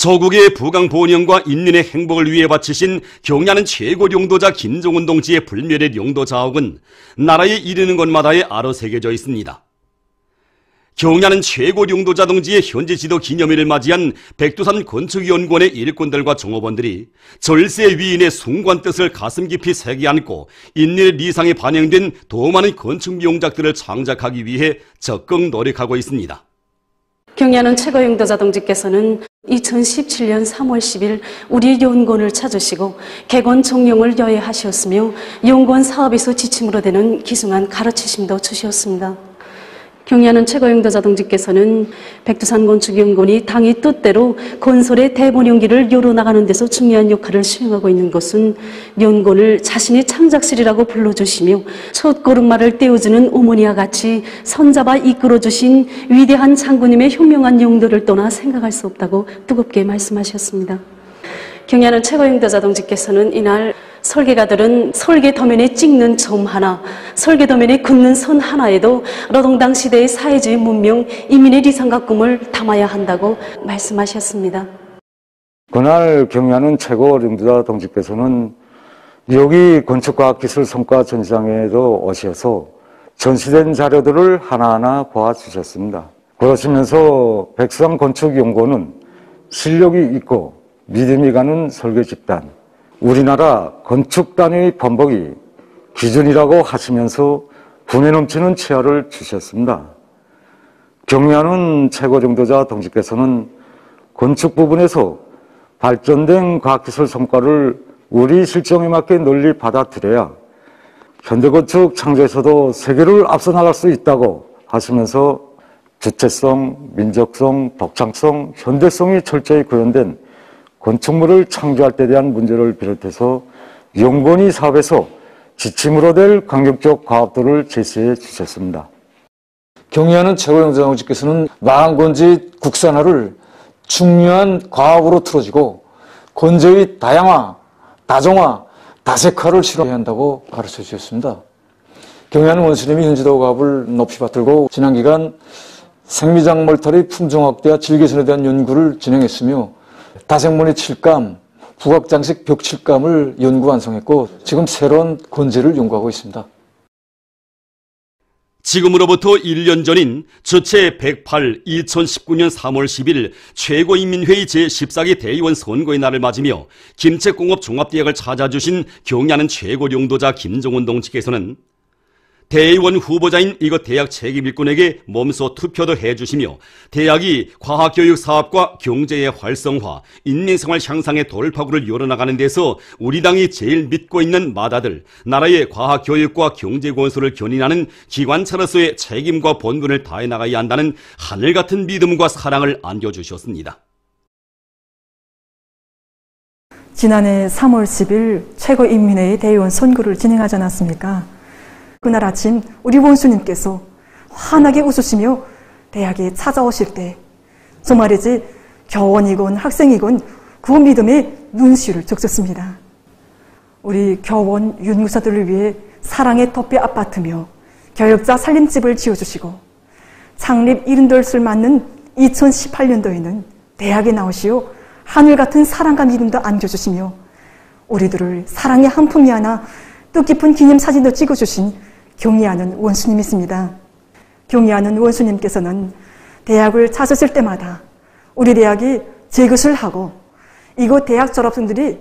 조국의 부강 번영과 인민의 행복을 위해 바치신 경야는 최고 용도자 김정은 동지의 불멸의 용도 자옥은 나라에 이르는 곳마다에 알아 새겨져 있습니다. 경야는 최고 용도자 동지의 현지 지도 기념일을 맞이한 백두산 건축연구원의 일꾼들과 종업원들이 절세 위인의 숭고한 뜻을 가슴 깊이 새겨 안고 인민의 리상에 반영된 더 많은 건축 명작들을 창작하기 위해 적극 노력하고 있습니다. 경야는 최고 용도자 동지께서는 2017년 3월 10일 우리 연구원을 찾으시고 개건 종용을 여해하셨으며 연구원 사업에서 지침으로 되는 기승한 가르치심도 주셨습니다. 경야는 최고 용도자 동지께서는 백두산 건축연구원이 당의 뜻대로 건설의 대본연기를 열어나가는 데서 중요한 역할을 수행하고 있는 것은 연구원을 자신의 창작실이라고 불러주시며 첫 걸음마를 떼어주는 어머니와 같이 손잡아 이끌어주신 위대한 장군님의 현명한 용도를 떠나 생각할 수 없다고 뜨겁게 말씀하셨습니다. 경야는 최고 용도자 동지께서는 이날 설계가들은 설계 도면에 찍는 점 하나, 설계 도면에 긋는 선 하나에도 노동당 시대의 사회주의 문명, 인민의 리상과 꿈을 담아야 한다고 말씀하셨습니다. 그날 경야는 최고 용도자 동지께서는 여기 건축과학기술 성과 전시장에도 오셔서 전시된 자료들을 하나하나 보아주셨습니다. 그러시면서 백두산 건축연구원은 실력이 있고 믿음이 가는 설계 집단, 우리나라 건축 단위 번복이 기준이라고 하시면서 분에 넘치는 치하를 주셨습니다. 경야는 최고 용도자 동지께서는 건축 부분에서 발전된 과학기술 성과를 우리 실정에 맞게 널리 받아들여야 현대건축 창조에서도 세계를 앞서 나갈 수 있다고 하시면서 주체성, 민족성, 독창성, 현대성이 철저히 구현된 건축물을 창조할 때 대한 문제를 비롯해서 연구원이 사업에서 지침으로 될 강력적 과업도를 제시해 주셨습니다. 경야는 최고 용도자 동지께서는 마항건지 국산화를 중요한 과업으로 틀어지고 건재의 다양화, 다정화, 다색화를 실현해야 한다고 가르쳐 주셨습니다. 경야는 원수님이 현지도 과업을 높이 받들고 지난 기간 생미장 몰탈의 품종 확대와 질개선에 대한 연구를 진행했으며 다생모니 칠감, 부각장식 벽 칠감을 연구 완성했고 지금 새로운 건재를 연구하고 있습니다. 지금으로부터 1년 전인 주체 108 2019년 3월 10일 최고인민회의 제14기 대의원 선거의 날을 맞으며 김책공업종합대학을 찾아주신 경야는 최고 용도자 김정은 동지께서는 대의원 후보자인 이곳 대학 책임일꾼에게 몸소 투표도 해주시며 대학이 과학교육 사업과 경제의 활성화, 인민생활 향상의 돌파구를 열어나가는 데서 우리 당이 제일 믿고 있는 마다들, 나라의 과학교육과 경제건설을 견인하는 기관차로서의 책임과 본분을 다해 나가야 한다는 하늘같은 믿음과 사랑을 안겨주셨습니다. 지난해 3월 10일 최고인민회의 대의원 선거를 진행하지 않았습니까? 그날 아침 우리 원수님께서 환하게 웃으시며 대학에 찾아오실 때 저 말이지 교원이건 학생이건 그 믿음에 눈시울을 적셨습니다. 우리 교원 윤무사들을 위해 사랑의 덮개 아파트며 교역자 살림집을 지어주시고 창립 70돌을 맞는 2018년도에는 대학에 나오시어 하늘같은 사랑과 믿음도 안겨주시며 우리들을 사랑의 한 품이 하나 뜻깊은 기념사진도 찍어주신 경야는 원수님이십니다. 경야는 원수님께서는 대학을 찾으실 때마다 우리 대학이 제 것을 하고 이곳 대학 졸업생들이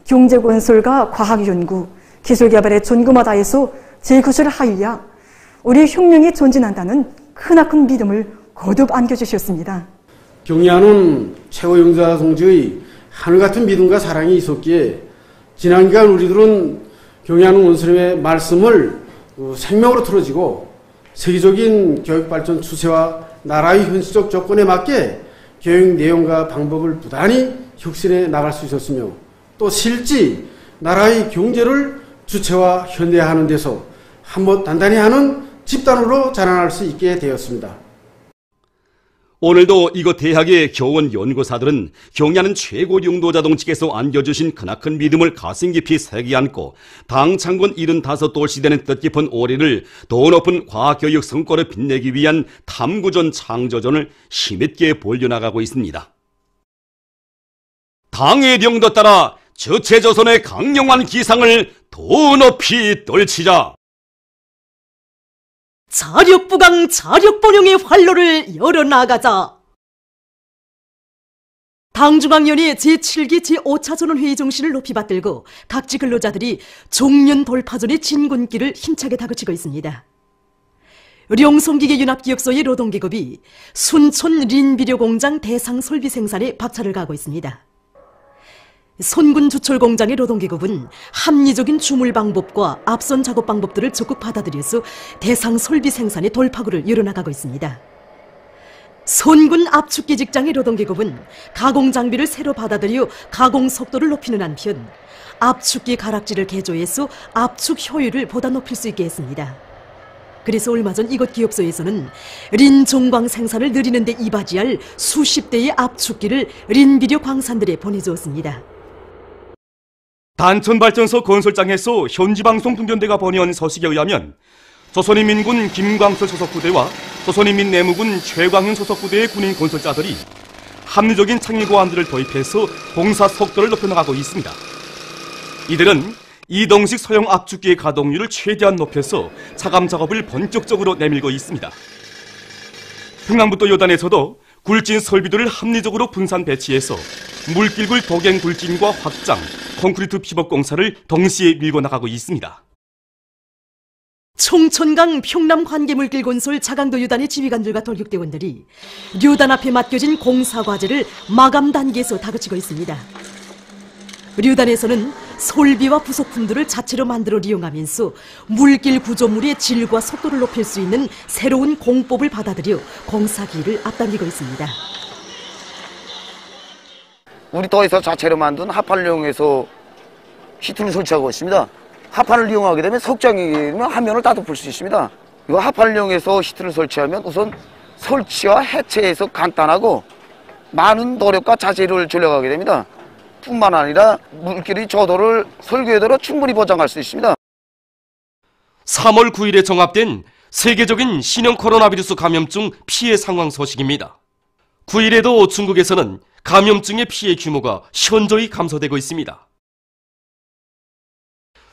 경제건설과 과학연구, 기술개발의 전구마다에서 제 것을 하여야 우리 혁명이 전진한다는 크나큰 믿음을 거듭 안겨주셨습니다. 경야는 최고 용도자 동지의 하늘같은 믿음과 사랑이 있었기에 지난 기간 우리들은 경야는 원수님의 말씀을 생명으로 틀어지고 세계적인 교육발전 추세와 나라의 현실적 조건에 맞게 교육 내용과 방법을 부단히 혁신해 나갈 수 있었으며 또 실제 나라의 경제를 주체와 현대화하는 데서 한번 단단히 하는 집단으로 자라날 수 있게 되었습니다. 오늘도 이곳 대학의 교원 연구사들은 경야는 최고 용도자 동지께서 안겨주신 크나큰 믿음을 가슴 깊이 새겨 안고 당 창건 75돌시 되는 뜻깊은 올해를 더 높은 과학교육 성과를 빛내기 위한 탐구전 창조전을 힘있게 벌려나가고 있습니다. 항해령도 따라 저체조선의 강력한 기상을 더 높이 떨치자. 자력부강 자력번영의 활로를 열어나가자. 당중앙위원회 제7기 제5차 전원회의 정신을 높이 받들고 각지 근로자들이 종년 돌파전의 진군길을 힘차게 다그치고 있습니다. 령성기계윤합기업소의 노동계급이 순촌 린비료공장 대상 설비 생산에 박차를 가하고 있습니다. 손군주철공장의 노동계급은 합리적인 주물 방법과 앞선 작업 방법들을 적극 받아들여서 대상 설비 생산의 돌파구를 열어나가고 있습니다. 손군 압축기 직장의 노동계급은 가공 장비를 새로 받아들여 가공 속도를 높이는 한편 압축기 가락지를 개조해서 압축 효율을 보다 높일 수 있게 했습니다. 그래서 얼마 전 이곳 기업소에서는 린종광 생산을 늘리는 데 이바지할 수십 대의 압축기를 린비료 광산들에 보내주었습니다. 단천발전소 건설장에서 현지방송 통전대가 보내온 서식에 의하면 조선인민군 김광철 소속부대와 조선인민내무군 최광현 소속부대의 군인 건설자들이 합리적인 창의 고안들을 도입해서 공사 속도를 높여나가고 있습니다. 이들은 이동식 소형 압축기의 가동률을 최대한 높여서 차감 작업을 본격적으로 내밀고 있습니다. 평남북도 요단에서도 굴진 설비들을 합리적으로 분산 배치해서 물길굴 도갱 굴진과 확장, 콘크리트 피복 공사를 동시에 밀고 나가고 있습니다. 총천강 평남 관계물길 건설 자강도 요단의 지휘관들과 돌격대원들이 요단 앞에 맡겨진 공사 과제를 마감 단계에서 다그치고 있습니다. 류단에서는 설비와 부속품들을 자체로 만들어 이용하면서 물길 구조물의 질과 속도를 높일 수 있는 새로운 공법을 받아들여 공사기를 앞당기고 있습니다. 우리 도에서 자체로 만든 하판을 이용해서 시트를 설치하고 있습니다. 하판을 이용하게 되면 석장이면 한 면을 다 덮을 수 있습니다. 이거 하판을 이용해서 시트를 설치하면 우선 설치와 해체에서 간단하고 많은 노력과 자재를 절약하게 됩니다. 뿐만 아니라 물길의 저도를 설계도로 충분히 보장할 수 있습니다. 3월 9일에 정합된 세계적인 신형 코로나 비루스 감염증 피해 상황 소식입니다. 9일에도 중국에서는 감염증의 피해 규모가 현저히 감소되고 있습니다.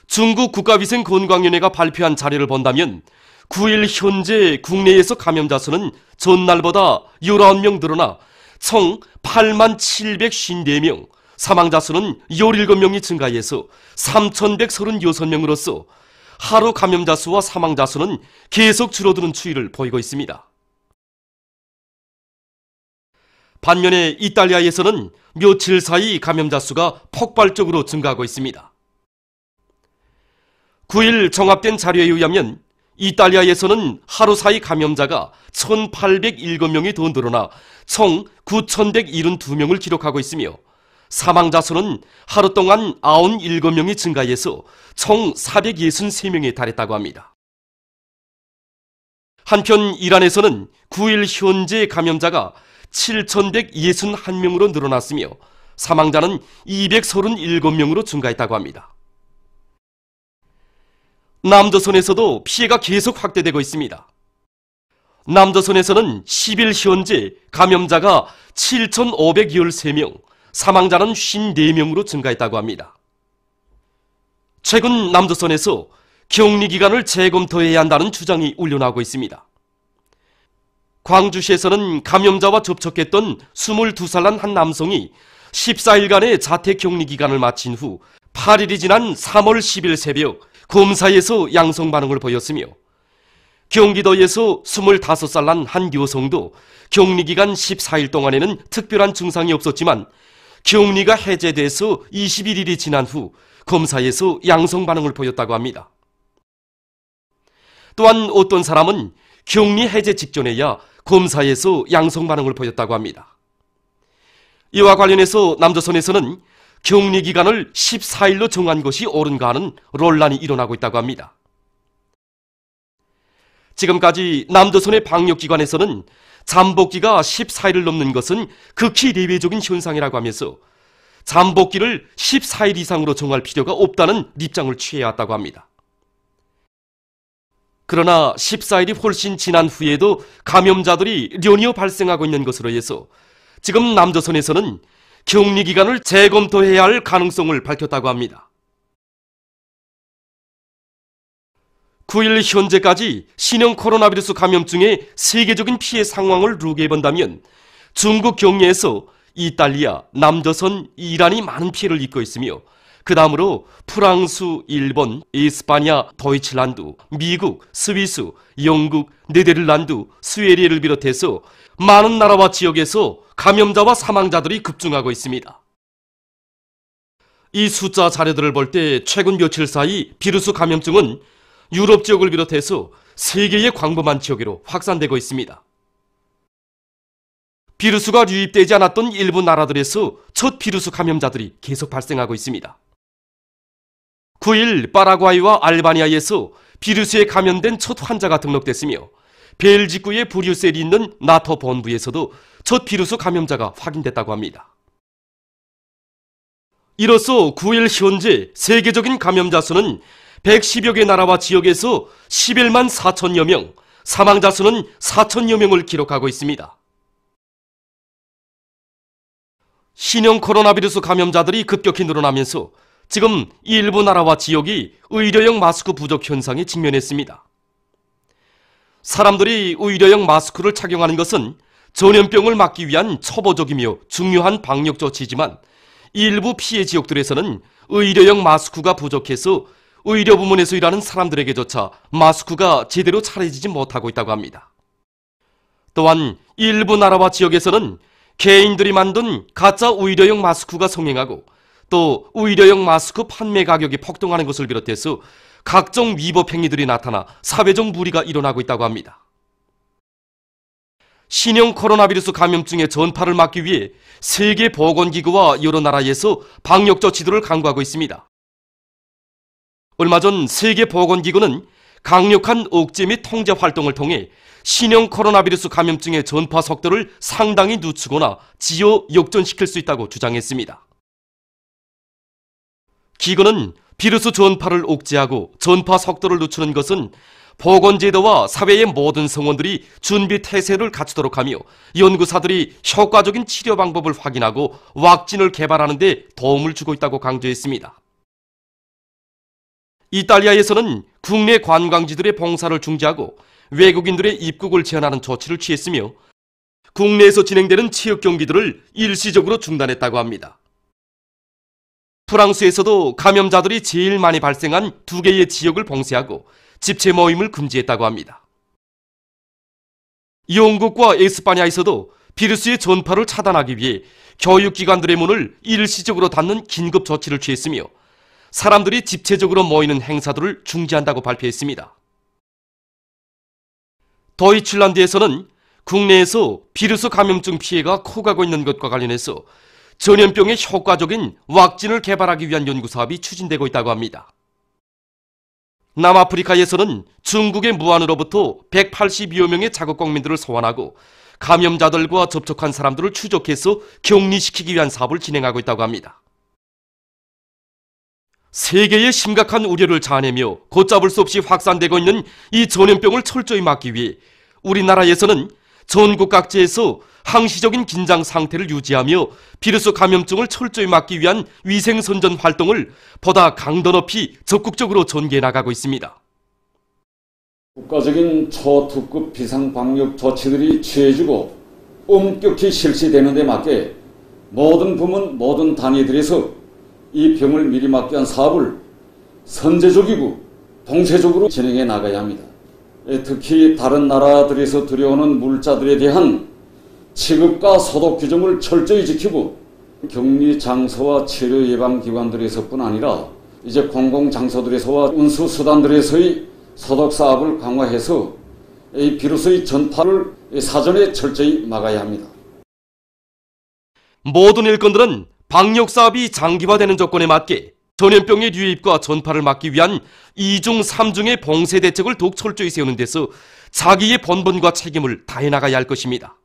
중국 국가위생건강위원회가 발표한 자료를 본다면 9일 현재 국내에서 감염자 수는 전날보다 19명 늘어나 총 8754명, 사망자 수는 17명이 증가해서 3136명으로서 하루 감염자 수와 사망자 수는 계속 줄어드는 추이를 보이고 있습니다. 반면에 이탈리아에서는 며칠 사이 감염자 수가 폭발적으로 증가하고 있습니다. 9일 정합된 자료에 의하면 이탈리아에서는 하루 사이 감염자가 1,807명이 더 늘어나 총 9,172명을 기록하고 있으며 사망자 수는 하루 동안 97명이 증가해서 총 463명에 달했다고 합니다. 한편 이란에서는 9일 현재 감염자가 7,161명으로 늘어났으며 사망자는 237명으로 증가했다고 합니다. 남조선에서도 피해가 계속 확대되고 있습니다. 남조선에서는 10일 현재 감염자가 7,513명, 사망자는 54명으로 증가했다고 합니다. 최근 남조선에서 격리기간을 재검토해야 한다는 주장이 울려나오고 있습니다. 광주시에서는 감염자와 접촉했던 22살 난 한 남성이 14일간의 자택 격리기간을 마친 후 8일이 지난 3월 10일 새벽 검사에서 양성 반응을 보였으며 경기도에서 25살 난 한 여성도 격리기간 14일 동안에는 특별한 증상이 없었지만 격리가 해제돼서 21일이 지난 후 검사에서 양성 반응을 보였다고 합니다. 또한 어떤 사람은 격리 해제 직전에야 검사에서 양성 반응을 보였다고 합니다. 이와 관련해서 남조선에서는 격리 기간을 14일로 정한 것이 옳은가 하는 논란이 일어나고 있다고 합니다. 지금까지 남조선의 방역기관에서는 잠복기가 14일을 넘는 것은 극히 예외적인 현상이라고 하면서 잠복기를 14일 이상으로 정할 필요가 없다는 입장을 취해왔다고 합니다. 그러나 14일이 훨씬 지난 후에도 감염자들이 연이어 발생하고 있는 것으로 해서 지금 남조선에서는 격리 기간을 재검토해야 할 가능성을 밝혔다고 합니다. 9일 현재까지 신형 코로나 바이러스 감염증의 세계적인 피해 상황을 루게해본다면 중국 경내에서 이탈리아, 남조선, 이란이 많은 피해를 입고 있으며 그 다음으로 프랑스, 일본, 이스파냐, 도이칠란드, 미국, 스위스, 영국, 네덜란드, 스웨덴을 비롯해서 많은 나라와 지역에서 감염자와 사망자들이 급증하고 있습니다. 이 숫자 자료들을 볼 때 최근 며칠 사이 비루스 감염증은 유럽 지역을 비롯해서 세계의 광범한 지역으로 확산되고 있습니다. 비루스가 유입되지 않았던 일부 나라들에서 첫 비루스 감염자들이 계속 발생하고 있습니다. 9일 파라과이와 알바니아에서 비루스에 감염된 첫 환자가 등록됐으며 벨지구의 브뤼셀이 있는 나토 본부에서도 첫 비루스 감염자가 확인됐다고 합니다. 이로써 9일 현재 세계적인 감염자 수는 110여 개 나라와 지역에서 11만 4천여 명, 사망자 수는 4천여 명을 기록하고 있습니다. 신형 코로나 바이러스 감염자들이 급격히 늘어나면서 지금 일부 나라와 지역이 의료용 마스크 부족 현상에 직면했습니다. 사람들이 의료용 마스크를 착용하는 것은 전염병을 막기 위한 초보적이며 중요한 방역 조치지만 일부 피해 지역들에서는 의료용 마스크가 부족해서 의료 부문에서 일하는 사람들에게조차 마스크가 제대로 차려지지 못하고 있다고 합니다. 또한 일부 나라와 지역에서는 개인들이 만든 가짜 의료용 마스크가 성행하고 또 의료용 마스크 판매 가격이 폭등하는 것을 비롯해서 각종 위법 행위들이 나타나 사회적 무리가 일어나고 있다고 합니다. 신형 코로나 바이러스 감염증의 전파를 막기 위해 세계보건기구와 여러 나라에서 방역 조치들을 강구하고 있습니다. 얼마 전 세계보건기구는 강력한 억제 및 통제 활동을 통해 신형 코로나 바이러스 감염증의 전파 속도를 상당히 늦추거나 지어 역전시킬 수 있다고 주장했습니다. 기구는 비루스 전파를 억제하고 전파 속도를 늦추는 것은 보건제도와 사회의 모든 성원들이 준비 태세를 갖추도록 하며 연구사들이 효과적인 치료 방법을 확인하고 왁진을 개발하는 데 도움을 주고 있다고 강조했습니다. 이탈리아에서는 국내 관광지들의 봉사를 중지하고 외국인들의 입국을 제한하는 조치를 취했으며 국내에서 진행되는 체육 경기들을 일시적으로 중단했다고 합니다. 프랑스에서도 감염자들이 제일 많이 발생한 2개의 지역을 봉쇄하고 집체 모임을 금지했다고 합니다. 영국과 에스파냐에서도 비루스의 전파를 차단하기 위해 교육기관들의 문을 일시적으로 닫는 긴급 조치를 취했으며 사람들이 집체적으로 모이는 행사들을 중지한다고 발표했습니다. 도이칠란드에서는 국내에서 비루스 감염증 피해가 커가고 있는 것과 관련해서 전염병의 효과적인 왁진을 개발하기 위한 연구사업이 추진되고 있다고 합니다. 남아프리카에서는 중국의 무안으로부터 182여 명의 자국국민들을 소환하고 감염자들과 접촉한 사람들을 추적해서 격리시키기 위한 사업을 진행하고 있다고 합니다. 세계의 심각한 우려를 자아내며 걷잡을 수 없이 확산되고 있는 이 전염병을 철저히 막기 위해 우리나라에서는 전국 각지에서 항시적인 긴장 상태를 유지하며 비루스 감염증을 철저히 막기 위한 위생선전 활동을 보다 강도 높이 적극적으로 전개해 나가고 있습니다. 국가적인 초특급 비상방역 조치들이 취해지고 엄격히 실시되는 데 맞게 모든 부문, 모든 단위들에서 이 병을 미리 막기 위한 사업을 선제적이고 동시적으로 진행해 나가야 합니다. 특히 다른 나라들에서 들여오는 물자들에 대한 취급과 소독 규정을 철저히 지키고 격리 장소와 치료 예방 기관들에서뿐 아니라 이제 공공장소들에서와 운수수단들에서의 소독 사업을 강화해서 이 비루스의 전파를 사전에 철저히 막아야 합니다. 모든 일꾼들은 방역 사업이 장기화되는 조건에 맞게 전염병의 유입과 전파를 막기 위한 2중, 3중의 봉쇄 대책을 더욱 철저히 세우는 데서 자기의 본분과 책임을 다해 나가야 할 것입니다.